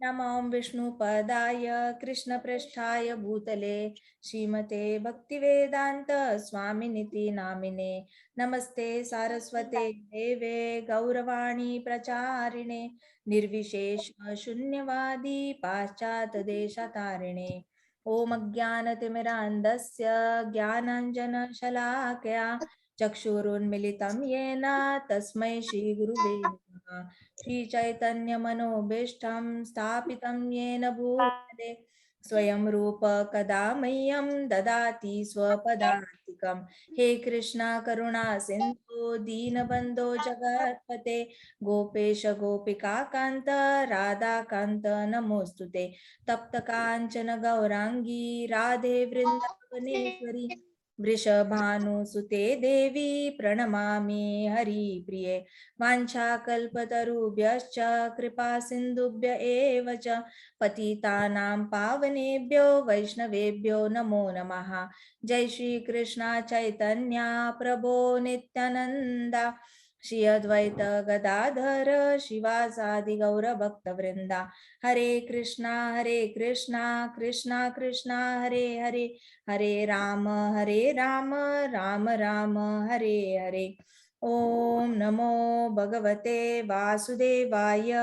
नमो विष्णुपदाय कृष्णपृष्ठाय भूतले श्रीमते भक्तिवेदांत स्वामिनिति नामिने। नमस्ते सारस्वते देवे गौरवाणी प्रचारिणे निर्विशेष शून्यवादी पाश्चात देशतारिणे। ओम अज्ञानतिमिरान्धस्य ज्ञानाञ्जनशलाकया चक्षुरुन्मिलितं येन तस्मै श्रीगुरुवे नमः। श्रीचैतन्यमनोभीष्टं स्थापितं येन भूतले स्वयं रूप कदा मह्यं ददाति स्वपदान्तिकं। हे कृष्णा करुणा सिन्धु दीनबन्धो जगत्पते गोपेश गोपिका कान्त राधा कान्त नमोस्तुते। तप्त कांचन गौरांगी राधे वृंदावनेश्वरी वृषभानुसुते देवी प्रणमामि हरिप्रिये। वाञ्छाकल्पतरुभ्यश्च कृपा सिन्धुभ्य एव च पतितानां पावनेभ्यो वैष्णवेभ्यो नमो नमः। जय श्री कृष्ण चैतन्य प्रभो नित्यानंदा श्री अद्वैत गदाधर शिवासादि गौर भक्तवृंदा। हरे कृष्णा कृष्णा कृष्णा हरे हरे हरे राम राम राम हरे हरे। ओम नमो भगवते वासुदेवाय।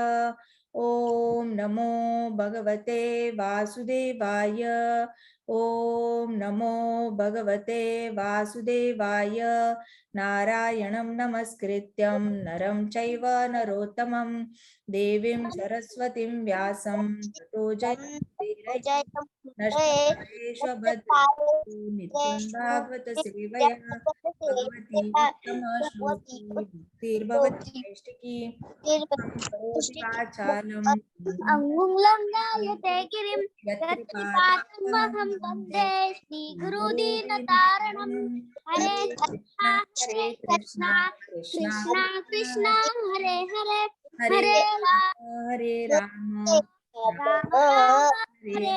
ओम नमो भगवते वासुदेवाय। ओम नमो भगवते वासुदेवाय। नारायणं नमस्कृत्यं नरं चैव नरोत्तमं देवीं सरस्वतीं व्यासं ततो नष्टप्रायेष्वभद्रेषु नित्यं भागवत सेवया भगवती उत्तम श्लोकी भक्तिर्भवती नैष्टिकी करोति वाचालं अंगुलं गिरिं यत्कृपातमहं वन्दे वन्दे श्रीगुरुदीनतारणं। हरे कृष्णा कृष्णा कृष्णा कृष्णा कृष्णा हरे हरे हरे हरे राम हरे राम राम राम हरे हरे हरे। हरे।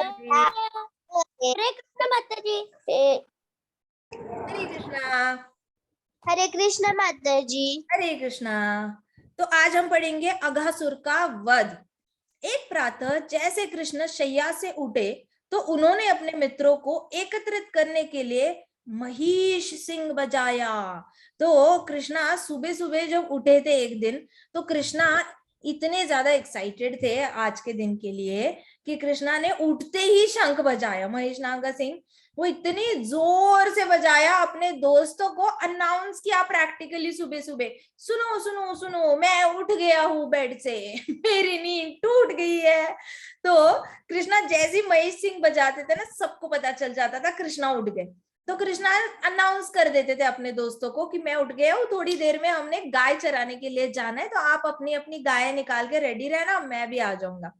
हरे कृष्ण माता जी। हरे कृष्णा हरे कृष्ण माता जी। हरे कृष्णा। तो आज हम पढ़ेंगे अघासुर का वध। एक प्रातः जैसे कृष्ण शैया से उठे तो उन्होंने अपने मित्रों को एकत्रित करने के लिए महिष सिंह बजाया। तो कृष्णा सुबह सुबह जब उठे थे एक दिन, तो कृष्णा इतने ज्यादा एक्साइटेड थे आज के दिन के लिए कि कृष्णा ने उठते ही शंख बजाया। महेश नागा सिंह वो इतनी जोर से बजाया, अपने दोस्तों को अनाउंस किया प्रैक्टिकली सुबह सुबह, सुनो सुनो सुनो मैं उठ गया हूँ बेड से, मेरी नींद टूट गई है। तो कृष्णा जैसे महेश सिंह बजाते थे ना, सबको पता चल जाता था कृष्णा उठ गए। तो कृष्णा अनाउंस कर देते थे अपने दोस्तों को कि मैं उठ गया हूँ, थोड़ी देर में हमने गाय चराने के लिए जाना है, तो आप अपनी अपनी गाय निकाल के रेडी रहना, मैं भी आ जाऊंगा।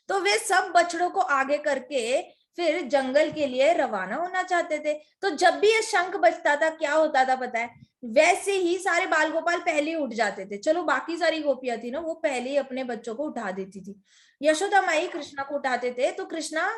तो वे सब बछड़ों को आगे करके फिर जंगल के लिए रवाना होना चाहते थे। तो जब भी ये शंख बजता था क्या होता था पता है, वैसे ही सारे बाल गोपाल पहले ही उठ जाते थे। चलो बाकी सारी गोपियां थी ना, वो पहले ही अपने बच्चों को उठा देती थी। यशोदा माई कृष्णा को उठाते थे तो कृष्णा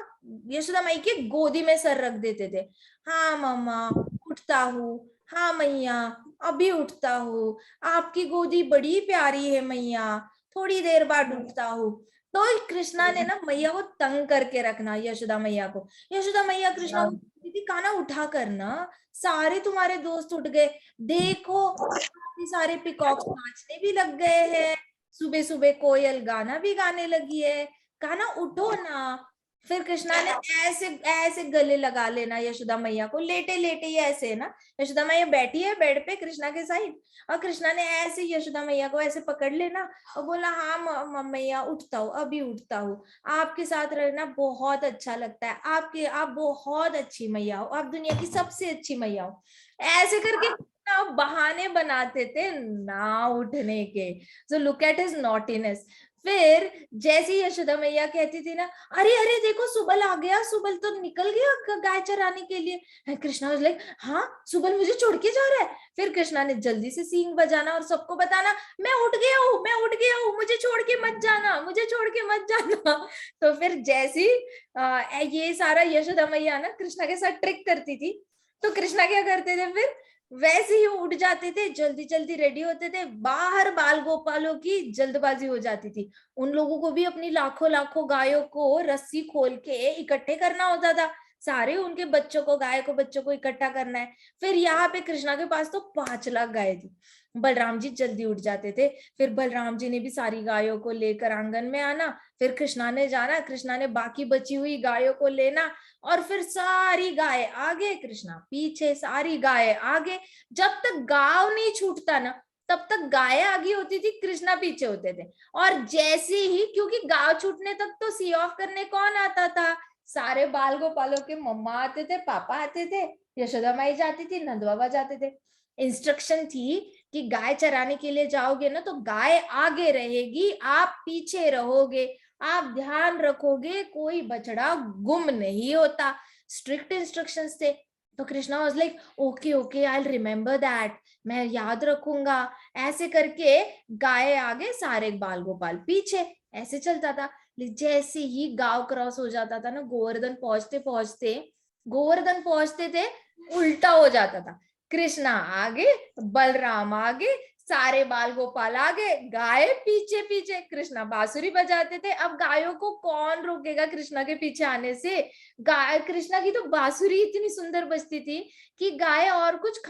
यशोदा माई की गोदी में सर रख देते थे। हाँ मम्मा उठता हूँ, हाँ मैया अभी उठता हूँ, आपकी गोदी बड़ी प्यारी है मैया, थोड़ी देर बाद उठता हूँ। तो कृष्णा ने ना मैया को तंग करके रखना, यशोदा मैया को। यशोदा मैया कृष्णा को बोलती थी काना उठा करना, सारे तुम्हारे दोस्त उठ गए, देखो काफी सारे पिकॉक्स नाचने भी लग गए हैं, सुबह सुबह कोयल गाना भी गाने लगी है, काना उठो ना। फिर कृष्णा ने ऐसे ऐसे गले लगा लेना यशोदा मैया को, लेटे लेटे ही ऐसे ना, यशोदा मैया बैठी है बेड पे कृष्णा के साइड, और कृष्णा ने ऐसे यशोदा मैया को ऐसे पकड़ लेना और बोला हाँ मैया उठता हूँ, अभी उठता हूँ, आपके साथ रहना बहुत अच्छा लगता है, आप बहुत अच्छी मैया हो, आप दुनिया की सबसे अच्छी मैया हो। ऐसे करके ना बहाने बनाते थे ना उठने के। So look at his naughtiness. फिर जैसी यशोदा मैया कहती थी ना, अरे अरे देखो सुबल आ गया, सुबल तो निकल गया गाय चराने के लिए। कृष्णा वाज लाइक हाँ सुबल मुझे छोड़ के जा रहा है। फिर कृष्णा ने जल्दी से सींग बजाना और सबको बताना मैं उठ गया हूँ, मैं उठ गया हूँ, मुझे छोड़ के मत जाना, मुझे छोड़ के मत जाना। तो फिर जैसी ये सारा यशोदा मैया ना कृष्णा के साथ ट्रिक करती थी, तो कृष्णा क्या करते थे फिर, वैसे ही उठ जाते थे, जल्दी जल्दी रेडी होते थे, बाहर बाल गोपालों की जल्दबाजी हो जाती थी। उन लोगों को भी अपनी लाखों लाखों गायों को रस्सी खोल के इकट्ठे करना होता था, सारे उनके बच्चों को, गाय को, बच्चों को इकट्ठा करना है। फिर यहाँ पे कृष्णा के पास तो 5 लाख गाय थी। बलराम जी जल्दी उठ जाते थे, फिर बलराम जी ने भी सारी गायों को लेकर आंगन में आना, फिर कृष्णा ने जाना, कृष्णा ने बाकी बची हुई गायों को लेना, और फिर सारी गाय आगे, कृष्णा पीछे, सारी गाय आगे। जब तक गांव नहीं छूटता ना, तब तक गाय आगे होती थी, कृष्णा पीछे होते थे। और जैसे ही, क्योंकि गांव छूटने तक तो सी ऑफ करने कौन आता था, सारे बाल गोपालों के मम्मा आते थे, पापा आते थे, यशोदा माई जाती थी, नंद बाबा जाते थे। इंस्ट्रक्शन थी कि गाय चराने के लिए जाओगे ना, तो गाय आगे रहेगी, आप पीछे रहोगे, आप ध्यान रखोगे कोई बछड़ा गुम नहीं होता। स्ट्रिक्ट इंस्ट्रक्शंस थे। तो Krishna was like, okay okay, I will remember that, मैं याद रखूंगा। ऐसे करके गाय आगे, सारे बाल गोपाल पीछे, ऐसे चलता था। जैसे ही गांव क्रॉस हो जाता था ना, गोवर्धन पहुंचते पहुंचते, गोवर्धन पहुंचते थे, उल्टा हो जाता था। कृष्णा आगे, बलराम आगे, सारे बाल गोपाल आगे, गाय पीछे पीछे। कृष्णा बांसुरी बजाते थे। अब गायों को कौन रोकेगा कृष्णा के पीछे आने से। गाय, कृष्णा की तो बांसुरी इतनी सुंदर बजती थी कि गाय और कुछ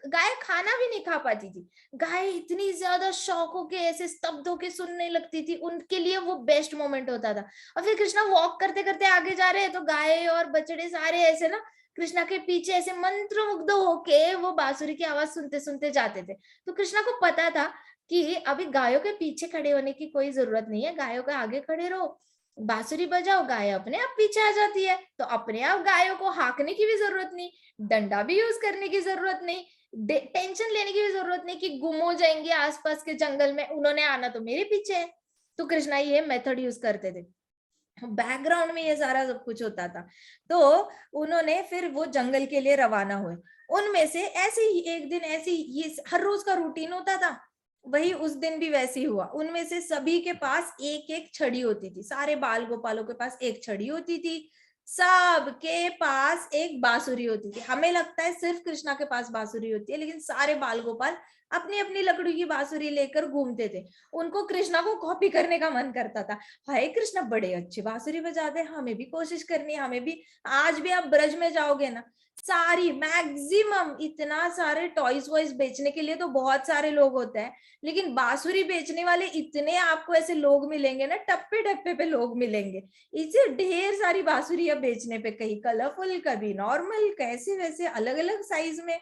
गाय खाना भी नहीं खा पाती थी। गाय इतनी ज्यादा शौक होके ऐसे स्तब्ध होके सुनने लगती थी, उनके लिए वो बेस्ट मोमेंट होता था। और फिर कृष्णा वॉक करते करते आगे जा रहे हैं, तो गाय और बछड़े सारे ऐसे ना कृष्णा के पीछे ऐसे मंत्रमुग्ध होके वो बांसुरी की आवाज सुनते सुनते जाते थे। तो कृष्णा को पता था कि अभी गायों के पीछे खड़े होने की कोई जरूरत नहीं है, गायों के आगे खड़े रहो, बांसुरी बजाओ, गाय अपने आप पीछे आ जाती है। तो अपने आप गायों को हाँकने की भी जरूरत नहीं, डंडा भी यूज करने की जरूरत नहीं, टेंशन लेने की भी जरूरत नहीं कि गुम हो जाएंगे आसपास के जंगल में, उन्होंने आना तो मेरे पीछे है। तो कृष्णा ये मेथड यूज करते थे, बैकग्राउंड में ये सारा सब कुछ होता था। तो उन्होंने फिर वो जंगल के लिए रवाना हुए। उनमें से ऐसे ही एक दिन, ऐसे ये हर रोज का रूटीन होता था, वही उस दिन भी वैसे ही हुआ। उनमें से सभी के पास एक एक छड़ी होती थी, सारे बाल गोपालों के पास एक छड़ी होती थी, सबके पास एक बांसुरी होती थी। हमें लगता है सिर्फ कृष्णा के पास बांसुरी होती है, लेकिन सारे बाल गोपाल अपनी अपनी लकड़ी की बांसुरी लेकर घूमते थे। उनको कृष्णा को कॉपी करने का मन करता था, हाय कृष्णा बड़े अच्छे बांसुरी बजाते हैं, हमें भी कोशिश करनी है, हमें भी। आज भी आप ब्रज में जाओगे ना, सारी मैक्सिमम इतना सारे टॉयज वॉयज बेचने के लिए तो बहुत सारे लोग होते हैं, लेकिन बांसुरी बेचने वाले इतने आपको ऐसे लोग मिलेंगे ना, टप्पे टप्पे पे लोग मिलेंगे। इसे ढेर सारी बांसुरियां बेचने पे, कहीं कलरफुल, कभी नॉर्मल, कैसे वैसे अलग अलग साइज में।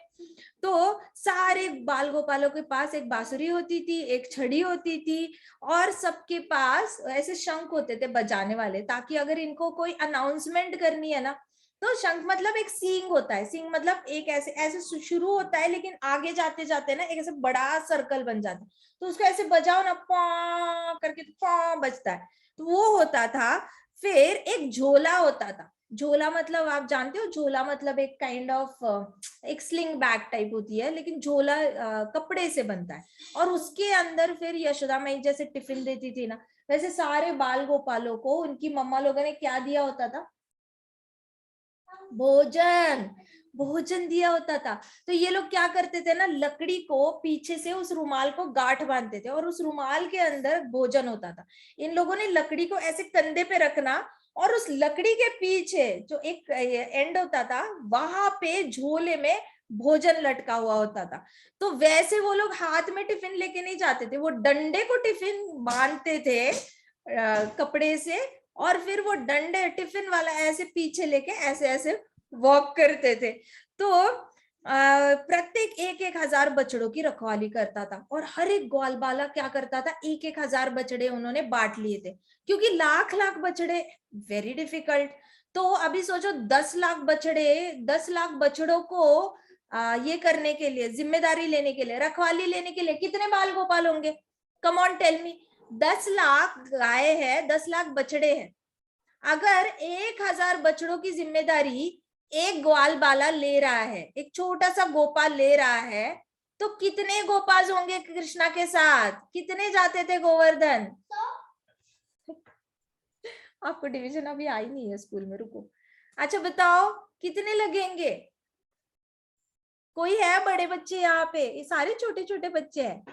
तो सारे बाल गोपालों के पास एक बांसुरी होती थी, एक छड़ी होती थी, और सबके पास ऐसे शंख होते थे बजाने वाले, ताकि अगर इनको कोई अनाउंसमेंट करनी है ना, तो शंख मतलब एक सींग होता है, सींग मतलब एक ऐसे ऐसे शुरू होता है, लेकिन आगे जाते जाते ना एक ऐसे बड़ा सर्कल बन जाता है, तो उसको ऐसे बजाओ ना, पॉ करके पॉ बजता है, तो वो होता था। फिर एक झोला होता था। झोला मतलब आप जानते हो, झोला मतलब एक काइंड ऑफ एक स्लिंग बैग टाइप होती है, लेकिन झोला कपड़े से बनता है, और उसके अंदर फिर यशोदा माई जैसे टिफिन देती थी ना, वैसे सारे बाल गोपालों को उनकी मम्मा लोगों ने क्या दिया होता था, भोजन, भोजन दिया होता था। तो ये लोग क्या करते थे ना, लकड़ी को पीछे से उस रुमाल को गांठ बांधते थे, और उस रुमाल के अंदर भोजन होता था। इन लोगों ने लकड़ी को ऐसे कंधे पे रखना, और उस लकड़ी के पीछे जो एक एंड होता था, वहां पे झोले में भोजन लटका हुआ होता था। तो वैसे वो लोग हाथ में टिफिन लेके नहीं जाते थे, वो डंडे को टिफिन बांधते थे कपड़े से, और फिर वो डंडे टिफिन वाला ऐसे पीछे लेके ऐसे ऐसे वॉक करते थे। तो प्रत्येक 1,000 बछड़ों की रखवाली करता था, और हर एक ग्वालवाला क्या करता था, 1,000 बछड़े उन्होंने बांट लिए थे, क्योंकि लाख लाख बछड़े, वेरी डिफिकल्ट। तो अभी सोचो 10 लाख बछड़े, 10 लाख बछड़ों को ये करने के लिए, जिम्मेदारी लेने के लिए, रखवाली लेने के लिए कितने बाल गोपाल होंगे, come on tell me. 10 lakh गाय है, 10 लाख बछड़े हैं। अगर 1,000 बछड़ों की जिम्मेदारी एक ग्वाल बाला ले रहा है, एक छोटा सा गोपाल ले रहा है, तो कितने गोपाल होंगे कृष्णा के साथ, कितने जाते थे गोवर्धन। आपको डिवीजन अभी आई नहीं है स्कूल में, रुको। अच्छा बताओ कितने लगेंगे, कोई है बड़े बच्चे यहाँ पे? ये सारे छोटे छोटे बच्चे हैं।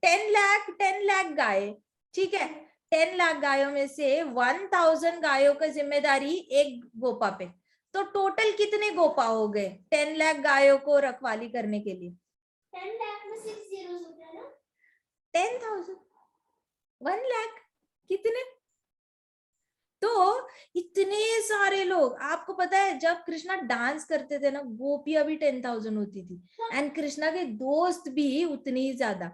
10 लाख गाय, ठीक है। 10 लाख गायों में से 1000 गायों का जिम्मेदारी एक गोपा पे। तो टोटल कितने गोपा हो गए 10 लाख गायों को रखवाली करने के लिए? 10 लाख में 6 zeros होता है ना? 10,000, 1 लाख, कितने? तो इतने सारे लोग। आपको पता है जब कृष्णा डांस करते थे ना, गोपियां भी 10,000 होती थी, एंड कृष्णा के दोस्त भी उतने ही ज्यादा।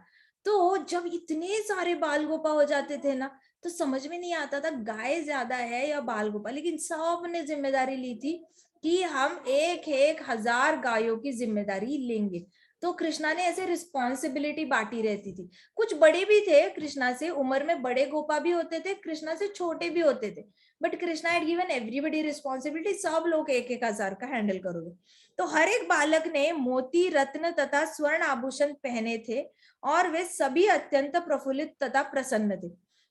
तो जब इतने सारे बाल गोपा हो जाते थे ना, तो समझ में नहीं आता था गाय ज्यादा है या बाल गोपा, लेकिन सब ने जिम्मेदारी ली थी कि हम एक एक 1000 गायों की जिम्मेदारी लेंगे। तो कृष्णा ने ऐसे रिस्पॉन्सिबिलिटी बांटी रहती थी। कुछ बड़े भी थे कृष्णा से, उम्र में बड़े गोपा भी होते थे, कृष्णा से छोटे भी होते थे, but Krishna had given everybody responsibility, सब लोग एक एक 1000 का हैंडल करोगे। तो हर एक बालक ने मोती, रत्न तथा स्वर्ण आभूषण पहने थे और वे सभी अत्यंत प्रफुल्लित तथा प्रसन्न थे।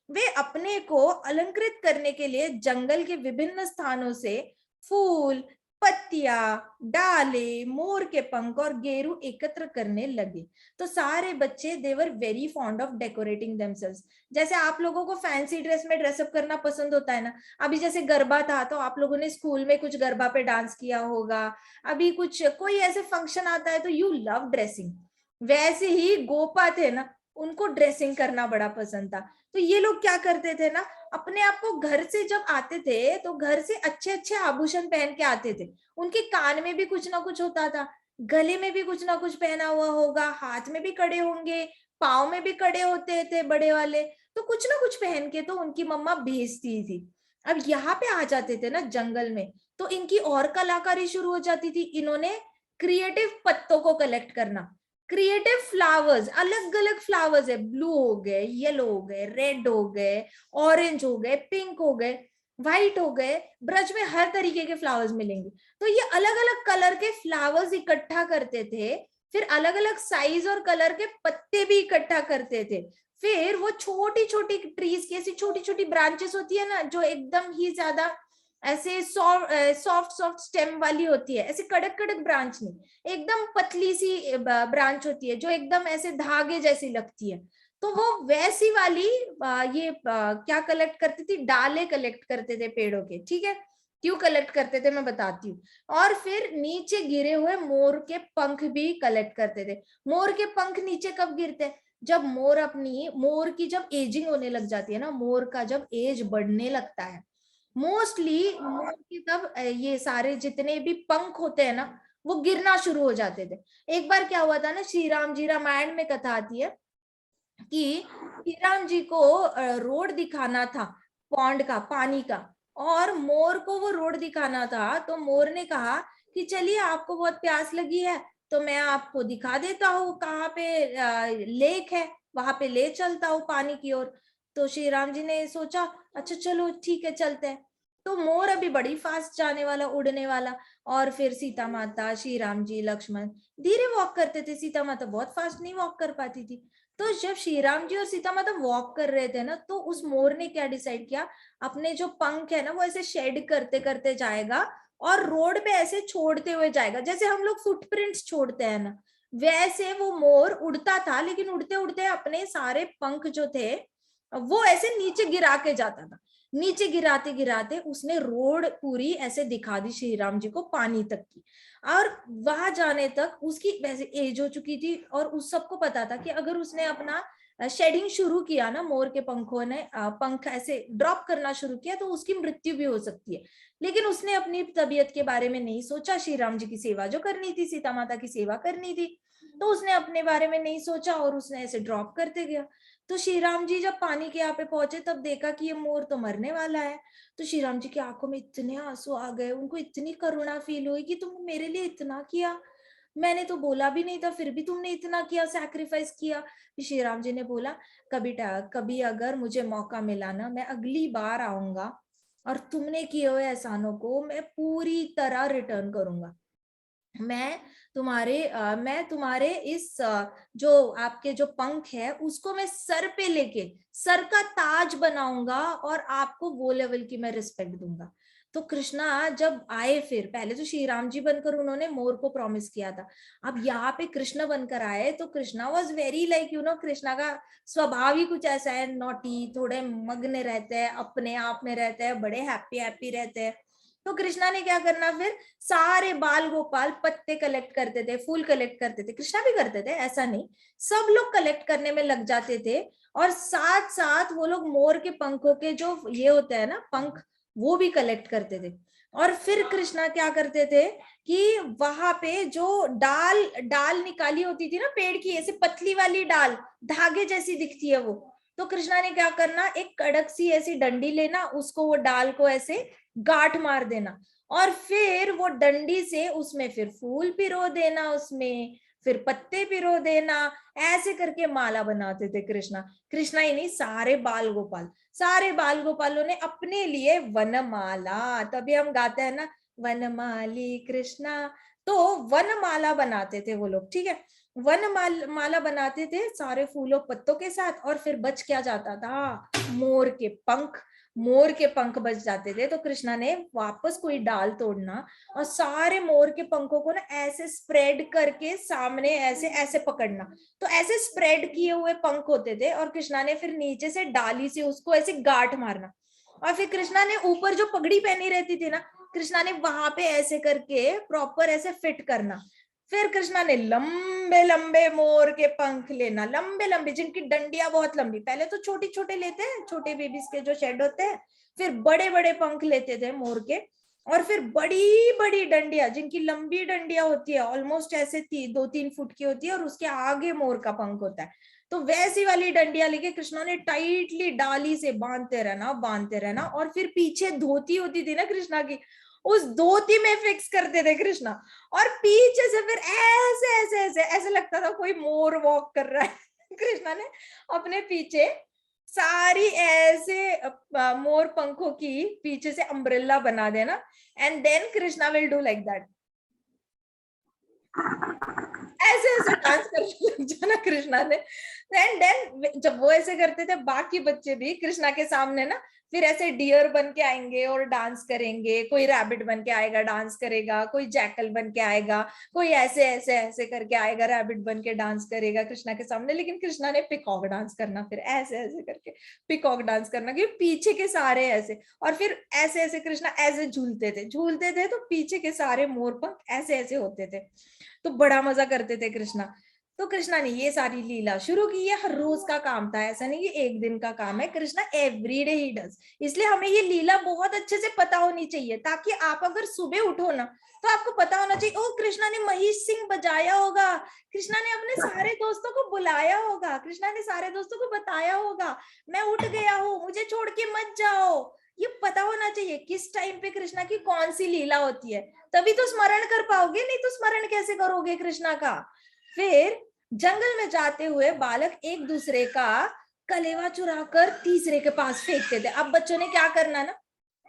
वे अपने को अलंकृत करने के लिए जंगल के विभिन्न स्थानों से फूल, पत्तियां, डाले, मोर के पंख और गेरू एकत्र करने लगे। तो सारे बच्चे they were very fond of decorating themselves. जैसे आप लोगों को फैंसी ड्रेस में ड्रेसअप करना पसंद होता है ना, अभी जैसे गरबा था तो आप लोगों ने स्कूल में कुछ गरबा पे डांस किया होगा, अभी कुछ कोई ऐसे फंक्शन आता है तो यू लव ड्रेसिंग। वैसे ही गोपा थे ना, उनको ड्रेसिंग करना बड़ा पसंद था। तो ये लोग क्या करते थे ना, अपने आप को घर से जब आते थे तो घर से अच्छे अच्छे आभूषण पहन के आते थे। उनके कान में भी कुछ ना कुछ होता था, गले में भी कुछ ना कुछ पहना हुआ होगा, हाथ में भी कड़े होंगे, पाँव में भी कड़े होते थे बड़े वाले। तो कुछ ना कुछ पहन के तो उनकी मम्मा भेजती थी। अब यहाँ पे आ जाते थे ना जंगल में, तो इनकी और कलाकारी शुरू हो जाती थी। इन्होंने क्रिएटिव पत्तों को कलेक्ट करना, क्रिएटिव फ्लावर्स, अलग अलग फ्लावर्स है, ब्लू हो गए, येलो हो गए, रेड हो गए, ऑरेंज हो गए, पिंक हो गए, व्हाइट हो गए। ब्रज में हर तरीके के फ्लावर्स मिलेंगे। तो ये अलग अलग कलर के फ्लावर्स इकट्ठा करते थे, फिर अलग अलग साइज और कलर के पत्ते भी इकट्ठा करते थे। फिर वो छोटी छोटी ट्रीज की ऐसी छोटी छोटी ब्रांचेस होती है ना, जो एकदम ही ज्यादा ऐसे सॉफ्ट सॉफ्ट स्टेम वाली होती है, ऐसे कड़क कड़क ब्रांच नहीं, एकदम पतली सी ब्रांच होती है जो एकदम ऐसे धागे जैसी लगती है। तो वो वैसी वाली क्या कलेक्ट करती थी, डाले कलेक्ट करते थे पेड़ों के, ठीक है। क्यों कलेक्ट करते थे मैं बताती हूँ। और फिर नीचे गिरे हुए मोर के पंख भी कलेक्ट करते थे। मोर के पंख नीचे कब गिरते हैं, जब मोर की जब एजिंग होने लग जाती है ना, मोर का जब एज बढ़ने लगता है, मोस्टली मोर की तब ये सारे जितने भी पंख होते हैं ना, वो गिरना शुरू हो जाते थे। एक बार क्या हुआ था ना, श्री राम जी, रामायण में कथा आती है कि श्री राम जी को रोड दिखाना था, पौंड का, पानी का, और मोर को वो रोड दिखाना था। तो मोर ने कहा कि चलिए आपको बहुत प्यास लगी है तो मैं आपको दिखा देता हूँ कहाँ पे लेक है, वहां पे ले चलता हूँ पानी की ओर। तो श्री राम जी ने सोचा अच्छा चलो ठीक है चलते हैं। तो मोर अभी बड़ी फास्ट जाने वाला, उड़ने वाला, और फिर सीता माता, श्री राम जी, लक्ष्मण धीरे वॉक करते थे, सीता माता बहुत फास्ट नहीं वॉक कर पाती थी। तो जब श्री राम जी और सीता माता वॉक कर रहे थे ना, तो उस मोर ने क्या डिसाइड किया, अपने जो पंख है ना वो ऐसे शेड करते करते जाएगा और रोड पे ऐसे छोड़ते हुए जाएगा, जैसे हम लोग फुटप्रिंट्स छोड़ते हैं ना, वैसे वो मोर उड़ता था। लेकिन उड़ते उड़ते अपने सारे पंख जो थे वो ऐसे नीचे गिरा के जाता था। नीचे गिराते गिराते उसने रोड पूरी ऐसे दिखा दी श्री राम जी को, पानी तक की। और वहां जाने तक उसकी वैसे एज हो चुकी थी, और उस सबको पता था कि अगर उसने अपना शेडिंग शुरू किया ना, मोर के पंखों ने पंख ऐसे ड्रॉप करना शुरू किया तो उसकी मृत्यु भी हो सकती है। लेकिन उसने अपनी तबीयत के बारे में नहीं सोचा, श्री राम जी की सेवा जो करनी थी, सीता माता की सेवा करनी थी, तो उसने अपने बारे में नहीं सोचा और उसने ऐसे ड्रॉप करते गया। तो श्री राम जी जब पानी के यहाँ पे पहुंचे तब देखा कि ये मोर तो मरने वाला है। तो श्री राम जी की आंखों में इतने आंसू आ गए, उनको इतनी करुणा फील हुई कि तुम मेरे लिए इतना किया, मैंने तो बोला भी नहीं था फिर भी तुमने इतना किया, सैक्रिफाइस किया। श्री राम जी ने बोला कभी कभी अगर मुझे मौका मिला ना, मैं अगली बार आऊंगा और तुमने किए हुए एहसानों को मैं पूरी तरह रिटर्न करूंगा। मैं तुम्हारे इस जो आपके जो पंख है उसको मैं सर पे लेके सर का ताज बनाऊंगा और आपको वो लेवल की मैं रिस्पेक्ट दूंगा। तो कृष्णा जब आए, फिर पहले तो श्री राम जी बनकर उन्होंने मोर को प्रॉमिस किया था, अब यहाँ पे कृष्ण बनकर आए, तो Krishna was very like Krishna का स्वभाव ही कुछ ऐसा है, नॉटी, थोड़े मग्न रहते हैं, अपने आप में रहते हैं, बड़े हैप्पी हैप्पी रहते हैं। तो कृष्णा ने क्या करना, फिर सारे बाल गोपाल पत्ते कलेक्ट करते थे, फूल कलेक्ट करते थे, कृष्णा भी करते थे, ऐसा नहीं, सब लोग कलेक्ट करने में लग जाते थे। और साथ साथ वो लोग मोर के पंखों के जो ये होते हैं ना पंख, वो भी कलेक्ट करते थे। और फिर कृष्णा क्या करते थे कि वहां पे जो डाल डाल निकाली होती थी ना पेड़ की, ऐसे पतली वाली डाल, धागे जैसी दिखती है वो, तो कृष्णा ने क्या करना, एक कड़क सी ऐसी डंडी लेना, उसको वो डाल को ऐसे गांठ मार देना, और फिर वो डंडी से उसमें फिर फूल पिरो देना, उसमें फिर पत्ते पिरो देना, ऐसे करके माला बनाते थे कृष्णा। कृष्णा ही नहीं, सारे बाल गोपालों ने अपने लिए वनमाला, तभी हम गाते हैं ना, वनमाली कृष्णा, तो वनमाला बनाते थे वो लोग, ठीक है, माला बनाते थे सारे फूलों पत्तों के साथ। और फिर बच क्या जाता था, मोर के पंख, मोर के पंख बच जाते थे। तो कृष्णा ने वापस कोई डाल तोड़ना और सारे मोर के पंखों को ना ऐसे स्प्रेड करके सामने ऐसे ऐसे पकड़ना, तो ऐसे स्प्रेड किए हुए पंख होते थे, और कृष्णा ने फिर नीचे से डाली से उसको ऐसे गांठ मारना, और फिर कृष्णा ने ऊपर जो पगड़ी पहनी रहती थी ना, कृष्णा ने वहां पे ऐसे करके प्रॉपर ऐसे फिट करना। फिर कृष्णा ने लंबे लंबे मोर के पंख लेना, लंबे लंबे, जिनकी डंडियां बहुत लंबी, पहले तो छोटे छोटे लेते हैं, छोटे बेबीज के जो शेड होते हैं, फिर बड़े बड़े पंख लेते थे मोर के, और फिर बड़ी बड़ी डंडियां, जिनकी लंबी डंडियां होती है, ऑलमोस्ट ऐसे 2-3 फुट की होती है, और उसके आगे मोर का पंख होता है, तो वैसी वाली डंडियां लेके कृष्णा ने टाइटली डाली से बांधते रहना, और फिर पीछे धोती होती थी ना कृष्णा की, उस धोती में फिक्स करते थे कृष्णा, और पीछे से फिर ऐसे ऐसे ऐसे ऐसे लगता था कोई मोर वॉक कर रहा है। कृष्णा ने अपने पीछे सारी ऐसे मोर पंखों की पीछे से अम्ब्रेला बना देना, and then Krishna will do like that, ऐसे ऐसे डांस करने लग जाना कृष्णा ने। एंड देन जब वो ऐसे करते थे, बाकी बच्चे भी कृष्णा के सामने ना फिर ऐसे डियर बन के आएंगे और डांस करेंगे, कोई रैबिट बन के आएगा डांस करेगा, कोई जैकल बन के आएगा, कोई ऐसे ऐसे ऐसे करके आएगा रैबिट बन के डांस करेगा कृष्णा के सामने, लेकिन कृष्णा ने पिकॉक डांस करना, फिर ऐसे ऐसे करके पिकॉक डांस करना, कि पीछे के सारे ऐसे, और फिर ऐसे ऐसे कृष्णा ऐसे झूलते थे तो पीछे के सारे मोर पंख ऐसे ऐसे होते थे, तो बड़ा मजा करते थे कृष्णा। तो कृष्णा ने ये सारी लीला शुरू की, ये हर रोज का काम था, ऐसा नहीं कि एक दिन का काम है, Krishna every day he does, इसलिए हमें ये लीला बहुत अच्छे से पता होनी चाहिए, ताकि आप अगर सुबह उठो ना तो आपको पता होना चाहिए, ओ कृष्णा ने महेश सिंह बजाया होगा, कृष्णा ने अपने सारे दोस्तों को बुलाया होगा, कृष्णा ने सारे दोस्तों को बताया होगा, मैं उठ गया हूँ, मुझे छोड़ के मत जाओ, ये पता होना चाहिए किस टाइम पे कृष्णा की कौन सी लीला होती है, तभी तो स्मरण कर पाओगे, नहीं तो स्मरण कैसे करोगे कृष्णा का। फिर जंगल में जाते हुए बालक एक दूसरे का कलेवा चुराकर तीसरे के पास फेंकते थे। अब बच्चों ने क्या करना ना,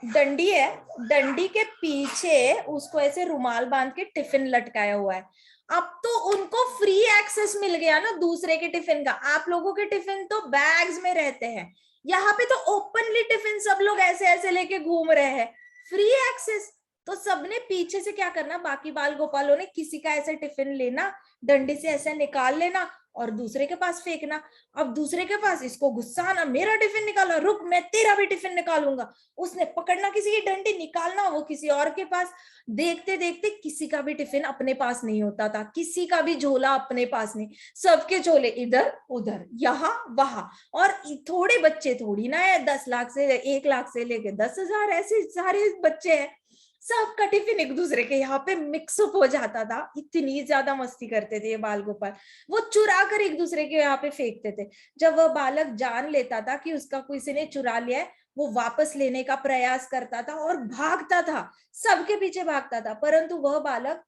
डंडी है, डंडी के पीछे उसको ऐसे रुमाल बांध के टिफिन लटकाया हुआ है, अब तो उनको फ्री एक्सेस मिल गया ना दूसरे के टिफिन का, आप लोगों के टिफिन तो बैग्स में रहते हैं, यहाँ पे तो ओपनली टिफिन सब लोग ऐसे ऐसे लेके घूम रहे हैं, फ्री एक्सेस, तो सबने पीछे से क्या करना, बाकी बाल गोपालों ने किसी का ऐसे टिफिन लेना, डंडी से ऐसे निकाल लेना और दूसरे के पास फेंकना। अब दूसरे के पास इसको गुस्सा आना, मेरा टिफिन निकाला, रुक मैं तेरा भी टिफिन निकालूंगा, उसने पकड़ना किसी की डंडी, निकालना वो किसी और के पास, देखते देखते किसी का भी टिफिन अपने पास नहीं होता था, किसी का भी झोला अपने पास नहीं, सबके झोले इधर उधर यहाँ वहां, और थोड़े बच्चे थोड़ी ना है, 10 लाख से 1 लाख से लेके 10,000 ऐसे सारे बच्चे हैं, सबका टिफिन एक दूसरे के यहाँ पे मिक्सअप हो जाता था, इतनी ज्यादा मस्ती करते थे ये बाल गोपाल, वो चुरा कर एक दूसरे के यहाँ पे फेंकते थे। जब वह बालक जान लेता था कि उसका किसी ने चुरा लिया है, वो वापस लेने का प्रयास करता था और भागता था, सबके पीछे भागता था, परंतु वह बालक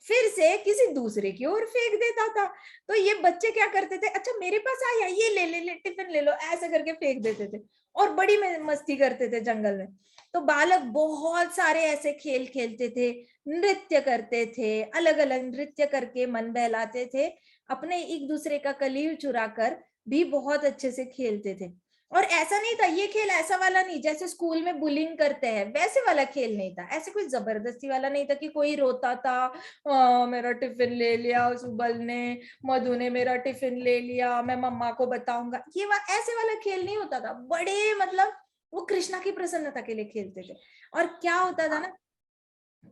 फिर से किसी दूसरे की ओर फेंक देता था। तो ये बच्चे क्या करते थे, अच्छा मेरे पास आया, ये ले ले ले टिफिन ले लो, ऐसे करके फेंक देते थे और बड़ी मस्ती करते थे जंगल में। तो बालक बहुत सारे ऐसे खेल खेलते थे, नृत्य करते थे, अलग अलग नृत्य करके मन बहलाते थे, अपने एक दूसरे का कलील चुरा कर भी बहुत अच्छे से खेलते थे। और ऐसा नहीं था, ये खेल ऐसा वाला नहीं जैसे स्कूल में बुलिंग करते हैं वैसे वाला खेल नहीं था, ऐसे कोई जबरदस्ती वाला नहीं था कि कोई रोता था मेरा टिफिन ले लिया सुबल ने, मधु ने मेरा टिफिन ले लिया, मैं मम्मा को बताऊंगा, ऐसे वाला खेल नहीं होता था। बड़े मतलब वो कृष्णा की प्रसन्नता के लिए खेलते थे। और क्या होता था ना,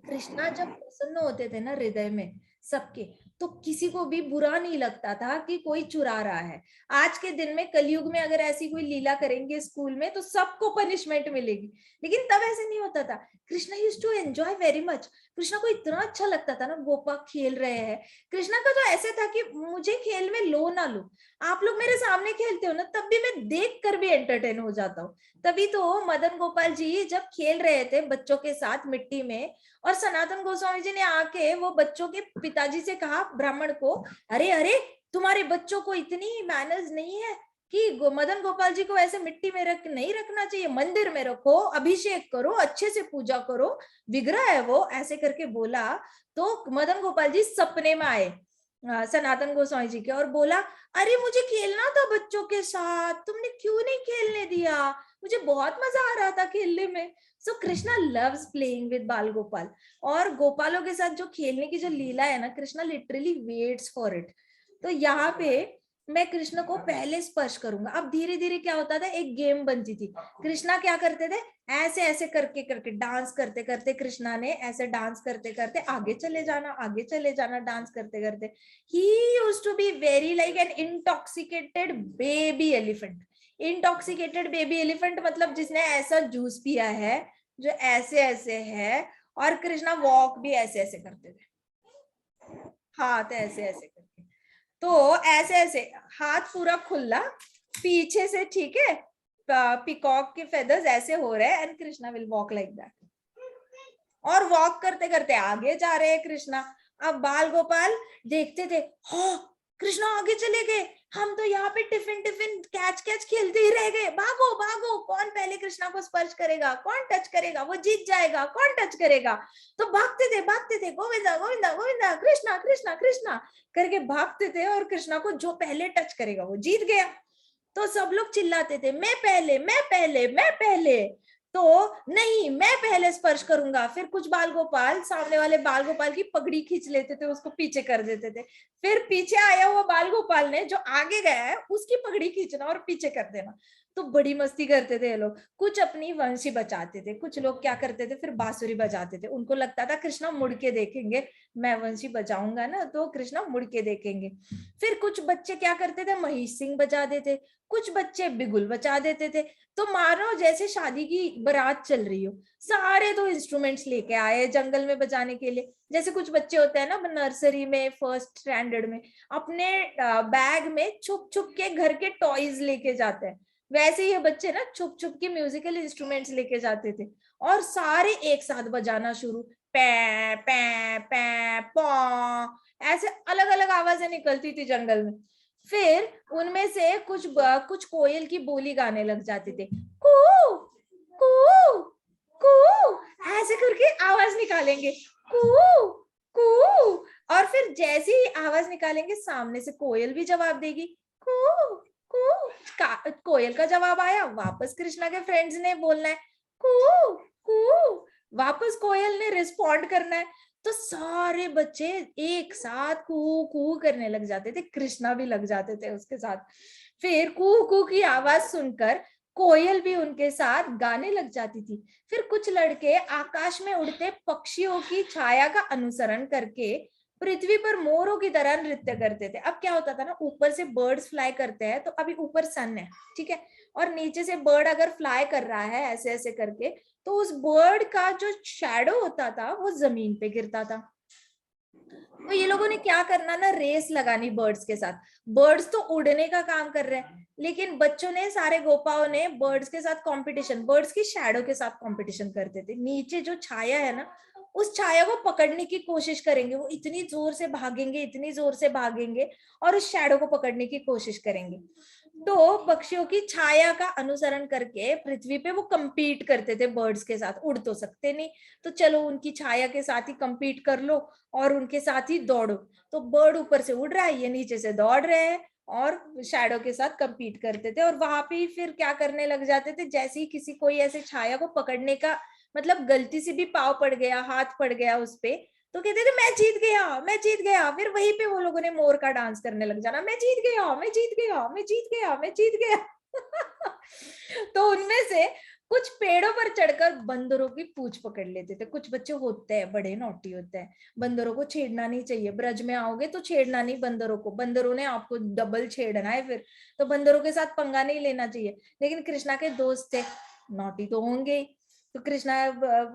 कृष्णा जब प्रसन्न होते थे ना हृदय में सबके, तो किसी को भी बुरा नहीं लगता था कि कोई चुरा रहा है। आज के दिन में कलयुग में अगर ऐसी कोई लीला करेंगे स्कूल में तो सबको पनिशमेंट मिलेगी, लेकिन तब ऐसे नहीं होता था। Krishna used to enjoy very much. Krishna को इतना अच्छा लगता था ना, गोपा खेल रहे हैं। कृष्णा का तो ऐसे था कि मुझे खेल में लो ना लो, आप लोग मेरे सामने खेलते हो ना तब भी मैं देख कर भी एंटरटेन हो जाता हूँ। तभी तो मदन गोपाल जी जब खेल रहे थे बच्चों के साथ मिट्टी में, और सनातन गोस्वामी जी ने आके वो बच्चों के पिताजी से कहा ब्राह्मण को, अरे अरे तुम्हारे बच्चों को इतनी मैनर्स नहीं है कि मदन गोपाल जी को ऐसे मिट्टी में नहीं रखना चाहिए, मंदिर में रखो, अभिषेक करो, अच्छे से पूजा करो, विग्रह है वो, ऐसे करके बोला। तो मदन गोपाल जी सपने में आए सनातन गोस्वामी जी के और बोला, अरे मुझे खेलना था बच्चों के साथ, तुमने क्यों नहीं खेलने दिया, मुझे बहुत मजा आ रहा था खेलने में। सो कृष्णा लव्स प्लेइंग विद बाल गोपाल। और गोपालों के साथ जो खेलने की जो लीला है ना, Krishna literally waits for it. तो यहाँ पे मैं कृष्ण को पहले स्पर्श करूंगा। अब धीरे धीरे क्या होता था, एक गेम बनती थी। कृष्णा क्या करते थे, ऐसे ऐसे करके करके डांस करते करते, कृष्णा ने ऐसे डांस करते करते आगे चले जाना, आगे चले जाना, डांस करते करते। He used to be very like an intoxicated baby elephant. Intoxicated baby elephant मतलब जिसने ऐसा जूस पिया है जो ऐसे ऐसे है। और कृष्णा वॉक भी ऐसे ऐसे करते थे, हाथ ऐसे ऐसे करके। तो ऐसे ऐसे हाथ पूरा खुला पीछे से, ठीक है, पीकॉक के फेदर्स ऐसे हो रहे हैं, and Krishna will walk like that. और वॉक करते करते आगे जा रहे हैं कृष्णा। अब बाल गोपाल देखते थे, हाँ कृष्णा आगे चले गए, हम तो यहाँ पे टिफिन टिफिन कैच कैच खेलते ही रह गए, भागो भागो, कौन पहले कृष्णा को स्पर्श करेगा, कौन टच करेगा, वो जीत जाएगा, कौन टच करेगा। तो भागते थे, गोविंदा गोविंदा गोविंदा, कृष्णा कृष्णा कृष्णा करके भागते थे, और कृष्णा को जो पहले टच करेगा वो जीत गया। तो सब लोग चिल्लाते थे, मैं पहले मैं पहले मैं पहले। तो नहीं, मैं पहले स्पर्श करूंगा। फिर कुछ बाल गोपाल सामने वाले बाल गोपाल की पगड़ी खींच लेते थे, उसको पीछे कर देते थे। फिर पीछे आया हुआ बाल गोपाल ने जो आगे गया है उसकी पगड़ी खींचना और पीछे कर देना। तो बड़ी मस्ती करते थे ये लोग। कुछ अपनी वंशी बचाते थे, कुछ लोग क्या करते थे, फिर बांसुरी बजाते थे। उनको लगता था कृष्णा मुड़ के देखेंगे, मैं वंशी बजाऊंगा ना तो कृष्णा मुड़ के देखेंगे। फिर कुछ बच्चे क्या करते थे, महेश सिंह बजा देते, कुछ बच्चे बिगुल बचा देते थे। तो मानो जैसे शादी की बारात चल रही हो, सारे तो इंस्ट्रूमेंट्स लेके आए जंगल में बजाने के लिए। जैसे कुछ बच्चे होते हैं ना नर्सरी में, फर्स्ट स्टैंडर्ड में, अपने बैग में छुप छुप के घर के टॉयज लेके जाते हैं, वैसे ये बच्चे ना छुप छुप के म्यूजिकल इंस्ट्रूमेंट्स लेके जाते थे। और सारे एक साथ बजाना शुरू, पै पै पै पौ, ऐसे अलग अलग आवाजें निकलती थी जंगल में। फिर उनमें से कुछ कोयल की बोली गाने लग जाते थे, कू कू कू, ऐसे करके आवाज निकालेंगे, कू कू। और फिर जैसे ही आवाज निकालेंगे सामने से कोयल भी जवाब देगी, कू कू। कोयल का जवाब आया, वापस कृष्णा के फ्रेंड्स ने बोलना है, कू कू। वापस कोयल ने रिस्पॉन्ड करना है। तो सारे बच्चे एक साथ कू कू करने लग जाते थे, कृष्णा भी लग जाते थे उसके साथ। फिर कू कू की आवाज सुनकर कोयल भी उनके साथ गाने लग जाती थी। फिर कुछ लड़के आकाश में उड़ते पक्षियों की छाया का अनुसरण करके पृथ्वी पर मोरों की तरह नृत्य करते थे। अब क्या होता था ना, ऊपर से बर्ड्स फ्लाई करते हैं, तो अभी ऊपर सन है, ठीक है, और नीचे से बर्ड अगर फ्लाई कर रहा है ऐसे ऐसे करके, तो उस बर्ड का जो शैडो होता था वो जमीन पे गिरता था। तो ये लोगों ने क्या करना ना, रेस लगानी बर्ड्स के साथ। बर्ड्स तो उड़ने का काम कर रहे हैं, लेकिन बच्चों ने, सारे गोपाओं ने बर्ड्स के साथ कंपटीशन, बर्ड्स की शैडो के साथ कंपटीशन करते थे। नीचे जो छाया है ना, उस छाया को पकड़ने की कोशिश करेंगे, वो इतनी जोर से भागेंगे, इतनी जोर से भागेंगे, और उस शैडो को पकड़ने की कोशिश करेंगे। तो पक्षियों की छाया का अनुसरण करके पृथ्वी पे वो compete करते थे बर्ड्स के साथ। उड़ तो सकते नहीं, तो चलो उनकी छाया के साथ ही compete कर लो और उनके साथ ही दौड़ो। तो बर्ड ऊपर से उड़ रहा है, ये नीचे से दौड़ रहे हैं, और शैडो के साथ compete करते थे, और वहां पे फिर क्या करने लग जाते थे, जैसे ही किसी कोई ऐसे छाया को पकड़ने का मतलब गलती से भी पाव पड़ गया, हाथ पड़ गया उस पे, तो कहते थे मैं जीत गया, मैं जीत गया। फिर वहीं पे वो लोगों ने मोर का डांस करने लग जाना, मैं जीत गया, मैं जीत गया, मैं जीत गया, मैं जीत गया। तो उनमें से कुछ पेड़ों पर चढ़कर बंदरों की पूंछ पकड़ लेते थे। कुछ बच्चे होते हैं बड़े नॉटी होते हैं, बंदरों को छेड़ना नहीं चाहिए, ब्रज में आओगे तो छेड़ना नहीं बंदरों को, बंदरों ने आपको डबल छेड़ना है फिर, तो बंदरों के साथ पंगा नहीं लेना चाहिए। लेकिन कृष्णा के दोस्त थे, नॉटी तो होंगे ही, तो कृष्णा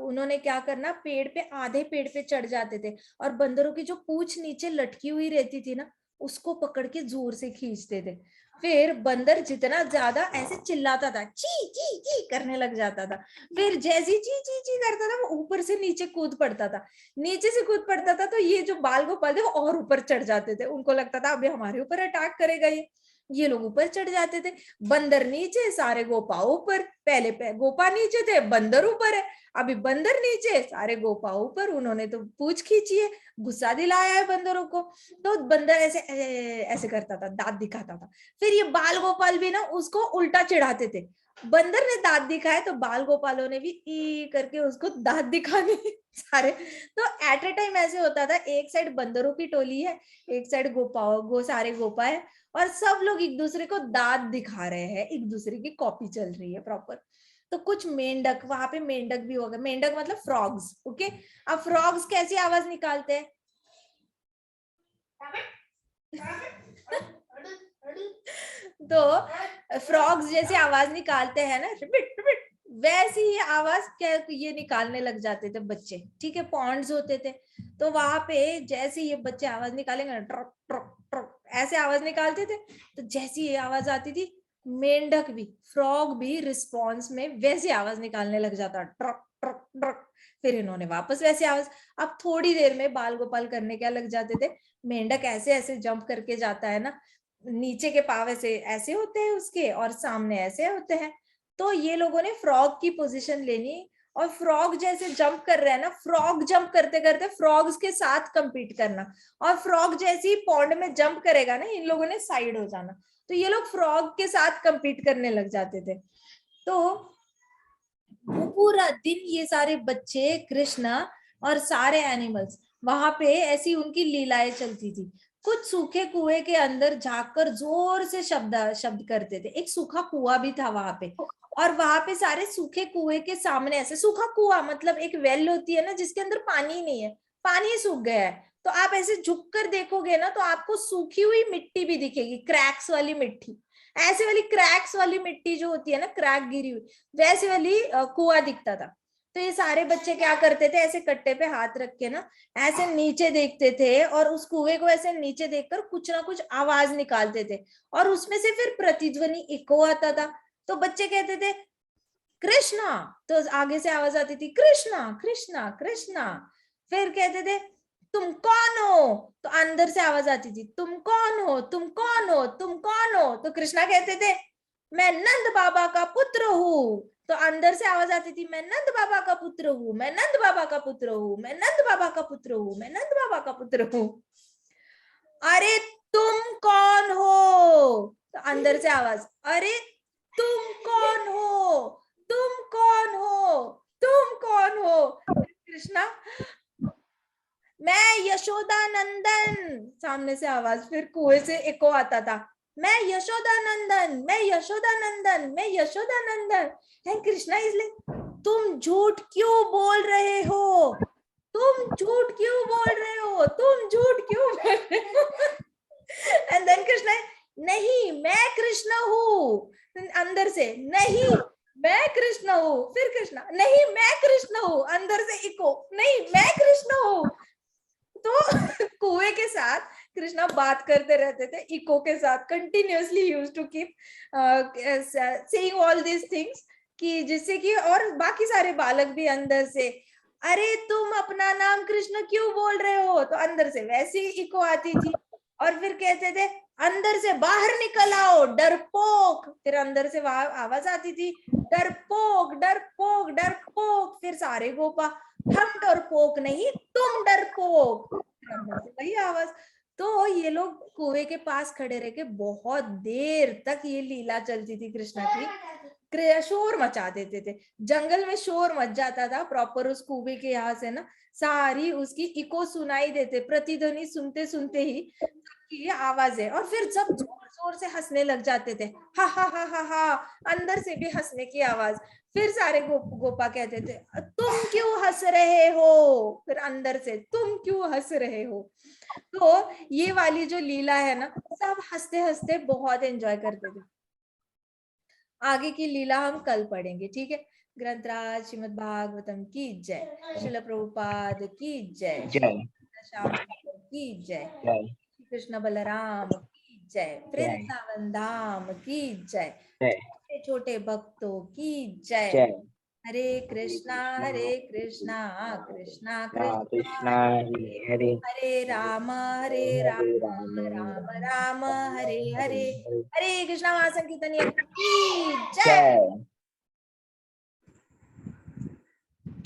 उन्होंने क्या करना, पेड़ पे आधे पेड़ पे चढ़ जाते थे और बंदरों की जो पूंछ नीचे लटकी हुई रहती थी ना, उसको पकड़ के जोर से खींचते थे। फिर बंदर जितना ज्यादा ऐसे चिल्लाता था, ची ची ची करने लग जाता था। फिर जैसे ची ची ची करता था, वो ऊपर से नीचे कूद पड़ता था, नीचे से कूद पड़ता था, तो ये जो बाल गोपाल थे वो और ऊपर चढ़ जाते थे। उनको लगता था अभी हमारे ऊपर अटैक करेगा ये लोग ऊपर चढ़ जाते थे। बंदर नीचे, सारे गोपा ऊपर, पहले गोपा नीचे थे, बंदर ऊपर है, अभी बंदर नीचे, सारे गोपा ऊपर। उन्होंने तो पूंछ खींची है, गुस्सा दिलाया है बंदरों को, तो बंदर ऐसे ऐसे करता था, दांत दिखाता था। फिर ये बाल गोपाल भी ना उसको उल्टा चिढ़ाते थे, बंदर ने दांत दिखाए तो बाल गोपालों ने भी ई करके उसको दांत दिखाने सारे। तो एट ए टाइम ऐसे होता था, एक साइड बंदरों की टोली है, एक साइड सारे गोपा है, और सब लोग एक दूसरे को दांत दिखा रहे हैं, एक दूसरे की कॉपी चल रही है प्रॉपर। तो कुछ मेंढक, वहां पे मेंढक भी हो गए, मेंढक मतलब फ्रॉग्स, ओके। अब फ्रॉग्स कैसी आवाज निकालते हैं? तो फ्रॉग्स जैसे आवाज निकालते हैं ना, रिपिट रिपिट, वैसी ही आवाज क्या ये निकालने लग जाते थे बच्चे, ठीक है। पॉन्ड्स होते थे, तो वहां पे जैसे ये बच्चे आवाज निकालेंगे, ट्रक ट्रक ट्रक ऐसे आवाज निकालते थे। तो जैसी ये आवाज आती थी, मेंढक भी, फ्रॉग भी रिस्पॉन्स में वैसी आवाज निकालने लग जाता, ट्रक ट्रक ट्रक। फिर इन्होंने वापस वैसे आवाज। अब थोड़ी देर में बाल गोपाल करने क्या लग जाते थे, मेंढक ऐसे ऐसे जंप करके जाता है ना, नीचे के पाव ऐसे ऐसे होते हैं उसके, और सामने ऐसे होते हैं। तो ये लोगों ने फ्रॉग की पोजीशन लेनी, और फ्रॉग जैसे जंप कर रहे हैं ना, फ्रॉग जंप करते करते फ्रॉग्स के साथ compete करना, और फ्रॉग जैसे ही पॉन्ड में जंप करेगा ना, इन लोगों ने साइड हो जाना। तो ये लोग फ्रॉग के साथ compete करने लग जाते थे। तो वो पूरा दिन ये सारे बच्चे, कृष्णा और सारे एनिमल्स वहां पे ऐसी उनकी लीलाएं चलती थी। कुछ सूखे कुएं के अंदर झांककर जोर से शब्द शब्द करते थे। एक सूखा कुआं भी था वहां पे, और वहां पे सारे सूखे कुएं के सामने ऐसे, सूखा कुआं मतलब एक वेल होती है ना जिसके अंदर पानी नहीं है, पानी सूख गया है, तो आप ऐसे झुक कर देखोगे ना तो आपको सूखी हुई मिट्टी भी दिखेगी, क्रैक्स वाली मिट्टी, ऐसे वाली क्रैक्स वाली मिट्टी जो होती है ना, क्रैक गिरी हुई, वैसे वाली कुआं दिखता था। तो ये सारे बच्चे क्या करते थे, ऐसे कट्टे पे हाथ रख के ना ऐसे नीचे देखते थे, और उस कुएं को ऐसे नीचे देखकर कुछ ना कुछ आवाज निकालते थे, और उसमें से फिर प्रतिध्वनि इको आता था। तो बच्चे कहते थे कृष्णा, तो आगे से आवाज आती थी कृष्णा कृष्णा कृष्णा। फिर कहते थे तुम कौन हो, तो अंदर से आवाज आती थी तुम कौन हो, तुम कौन हो, तुम कौन हो। तो कृष्णा कहते थे मैं नंद बाबा का पुत्र हूँ, तो अंदर से आवाज आती थी मैं नंद बाबा का पुत्र हूँ, मैं नंद बाबा का पुत्र हूँ, मैं नंद बाबा का पुत्र हूँ, मैं नंद बाबा का पुत्र हूँ। अरे तुम कौन हो, तो अंदर से आवाज अरे तुम कौन हो, तुम कौन हो, तुम कौन हो। कृष्णा मैं यशोदा नंदन, सामने से आवाज, फिर कुएं से इको आता था मैं यशोदा नंदन, मैं यशोदा नंदन, मैं यशोदा नंदन। एंड कृष्णा इसलिए तुम झूठ क्यों बोल रहे हो, तुम झूठ क्यों बोल रहे हो, तुम झूठ क्यों बोल रहे हो। एंड देन कृष्णा नहीं मैं कृष्ण हूँ, अंदर से नहीं मैं कृष्ण हूँ, फिर कृष्णा नहीं मैं कृष्ण हूँ, अंदर से इको नहीं मैं कृष्ण हूँ। तो कुएं के साथ कृष्णा बात करते रहते थे, इको के साथ continuously used to keep saying all these things, कि जिससे कि और बाकी सारे बालक भी अंदर से अरे तुम अपना नाम कृष्ण क्यों बोल रहे हो, तो अंदर से वैसी इको आती थी। और फिर कहते थे अंदर से बाहर निकल आओ डरपोक, फिर अंदर से आवाज आती थी डरपोक डरपोक डरपोक। फिर सारे गोपा हम डरपोक नहीं तुम डरपोक, अंदर से वही आवाज। तो ये लोग कुएं के पास खड़े रह के बहुत देर तक ये लीला चलती थी कृष्णा की, शोर मचा देते थे। जंगल में शोर मच जाता था प्रॉपर उस कुएं के यहाँ से ना, सारी उसकी इको सुनाई देते, प्रतिध्वनि सुनते सुनते ही की आवाज है। और फिर जब जोर जोर से हंसने लग जाते थे, हा हा हा हा हा, अंदर से भी हंसने की आवाज। फिर सारे गोपा कहते थे तुम क्यों हंस रहे हो, फिर अंदर से तुम क्यों हंस रहे हो। तो ये वाली जो लीला है ना, सब हंसते हंसते बहुत एंजॉय करते थे। आगे की लीला हम कल पढ़ेंगे, ठीक है। ग्रंथराज श्रीमद् भागवतम की जय, श्रील प्रभुपाद की जय, जय श्याम सुंदर की जय, जय कृष्ण बलराम की जय, जय वृंदावन धाम की जय, जय छोटे छोटे भक्तों की जय। जय हरे कृष्णा कृष्णा कृष्णा कृष्णा कृष्णा हरे हरे हरे राम हरे राम राम राम राम हरे हरे हरे। हरे हरे कृष्णा महासंकीर्तन यज्ञ की जय। जय।